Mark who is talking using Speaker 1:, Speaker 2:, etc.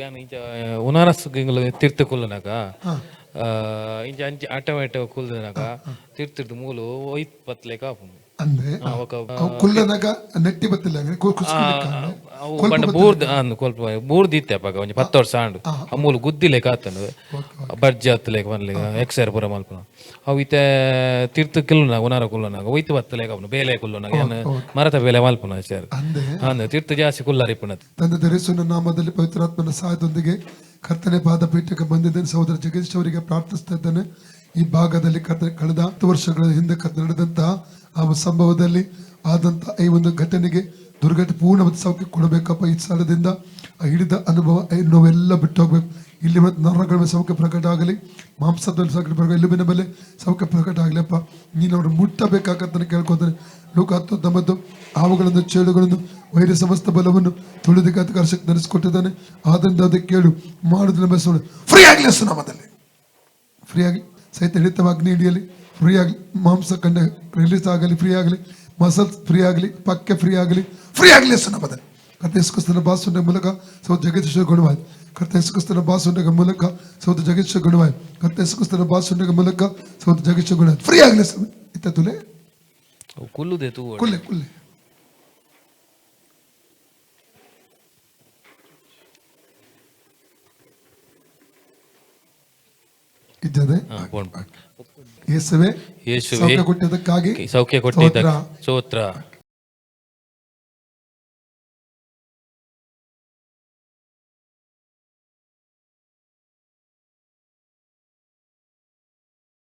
Speaker 1: ಯಾನು ಇಂಚ ಉನಾರಸ್ ತೀರ್ಥ ಕುಲ್ಲನಾಗ ಇಂಚ ಅಂಚಿ ಆಟೋ ಕುಲ್ದನಾಗ ತೀರ್ಥ ಮೂಲು ಒಯ್ತ್ ಪತ್ಲೇಕ
Speaker 2: ಅಂದ್ರೆ
Speaker 1: ఒక
Speaker 2: ಕುಲ್ಲನಾಗ ನೆಟ್ಟಿ ಬತ್ತಿಲ್ಲ
Speaker 1: ಅವು ಪಂಡ ಬೂರ್ದು ಇತ್ತೆ ಅಪ್ಪಾಗ ಒಂಜಿ 10 ವರ್ಷ ಆಂಡು ಅಮೂಲು ಗುದ್ದಿಲೆಕ ಆತನು ಬರ್ಜಿ ಹತ್ತಲೇಕ ಬನ್ಲಿಗ ಎಕ್ಸೈರ್ ಪುರ ಮಲ್ಪನ ಅವು ಇತ್ತೆ ತೀರ್ಥ ಕಿಲ್ಲುನಾಗ ಉನಾರ ಕುಲ್ಲನಾಗ ಒಯ್ತು ಬತ್ತಲೇಕ ಅವನು ಬೇಲೆ ಕುಲ್ಲನಾಗ ಏನು ಮರತ ಬೇಲೆ ಮಲ್ಪನ ಸರ್ ಅಂದೆ ತೀರ್ಥ ಜಾಸ್ತಿ ಕುಲ್ಲರಿಪ್ಪನದು.
Speaker 2: ತಂದೆ ಧರಿಸುವ ನಾಮದಲ್ಲಿ ಪವಿತ್ರಾತ್ಮನ ಸಹಾಯದೊಂದಿಗೆ ಕರ್ತನೆ ಪಾದಪೀಠಕ್ಕೆ ಬಂದಿದ್ದೇನೆ. ಸಹೋದರ ಜಗದೀಶ್ ಅವರಿಗೆ ಪ್ರಾರ್ಥಿಸ್ತಾ ಇದ್ದೇನೆ. ಈ ಭಾಗದಲ್ಲಿ ಕಳೆದ 10 ವರ್ಷಗಳ ಹಿಂದೆ ನಡೆದಂತಹ ಆ ಸಂಭವದಲ್ಲಿ ಆದಂತ ಈ ಒಂದು ಘಟನೆಗೆ ದುರ್ಘಟನೆ ಪೂರ್ಣವಾದ ಸೌಖ್ಯ ಕೊಡಬೇಕಪ್ಪ. ಈ ಸ್ಥಳದಿಂದ ಹಿಡಿದ ಅನುಭವ ನೋವೆಲ್ಲ ಬಿಟ್ಟು ಹೋಗ್ಬೇಕು. ಇಲ್ಲಿ ಮತ್ತು ನರಗಳ ಮೇಲೆ ಸೌಖ್ಯ ಪ್ರಕಟ ಆಗಲಿ, ಮಾಂಸದಲ್ಲಿ ಸೌಖ್ಯ ಪ್ರಕಟ, ಎಲುಬಿನ ಮೇಲೆ ಸೌಖ್ಯ ಪ್ರಕಟ ಆಗಲಿ ಅಪ್ಪ. ನೀನು ಅವ್ರು ಮುಟ್ಟಬೇಕಾಗಂತ ಕೇಳ್ಕೊತಾನೆ. ಲೋಕ 10:9 ಹಾವುಗಳನ್ನು ಚೇಳುಗಳನ್ನು ವೈರ ಸಮಸ್ತ ಬಲವನ್ನು ತುಳಿದಕ್ಕೆ ಅಧಿಕಾರಶಕ್ತಿ ನಡೆಸಿಕೊಟ್ಟಿದ್ದಾನೆ. ಆದ್ದರಿಂದ ಅದಕ್ಕೆ ಕೇಳು ಮಾಡುವುದನ್ನ ಬೆಳೆಸೋಣ. ಫ್ರೀ ಆಗಲಿ ಸುನಾಮದಲ್ಲಿ, ಫ್ರೀ ಆಗಲಿ. ಸಹಿತ ಹಿಡಿತವ ಅಗ್ನಿ ಹಿಡಿಯಲಿ, ಫ್ರೀ ಆಗಲಿ. ಮಾಂಸ ಕಂಡ ರಿಲೀಸ್ ಆಗಲಿ, ಫ್ರೀ ಆಗಲಿ. ಮಸಲ್ಸ್ ಫ್ರೀ ಆಗಲಿ, ಪಕ್ಕೆ ಫ್ರೀ ಆಗಲಿ, ಫ್ರೀ ಆಗಲಿ ಸುನಾಮದಲ್ಲಿ. ಕರ್ತ ಯೇಸು ಕ್ರಿಸ್ತನ ಬಾಸುಂಡೆ ಮೂಲಕ ಸೌದ ಜಗದೀಶ್ವರ ಗುಣವಾಯ್ತು. ಕರ್ತ ಯೇಸು ಕ್ರಿಸ್ತನ ಬಾಸುಂಡೆಗ ಮೂಲಕ ಸೌದ ಜಗದೀಶ್ವರ ಗುಣವಾಯ್ತು. ಕರ್ತ ಯೇಸು ಕ್ರಿಸ್ತನ ಬಾಸುಂಡೆಗ ಮೂಲಕ ಸೌದ ಜಗದೀಶ್ವರ ಗುಣ ಫ್ರೀ ಆಗಲಿ ಸ್ವಾಮಿ. ಇತ್ತ ತುಲೆ
Speaker 1: ಕುಲ್ಲುದೆ
Speaker 2: ಕುಲ್ಲೆ ಕುಲ್ಲೆ ಇದ್ದದೆ.
Speaker 1: ಯೇಸುವೆ
Speaker 2: ಸೌಖ್ಯ ಕೊಟ್ಟಿದ್ದಕ್ಕಾಗಿ
Speaker 1: ಸೌಖ್ಯ ಕೊಟ್ಟಿದ್ದಕ್ಕೆ ಸ್ತೋತ್ರ.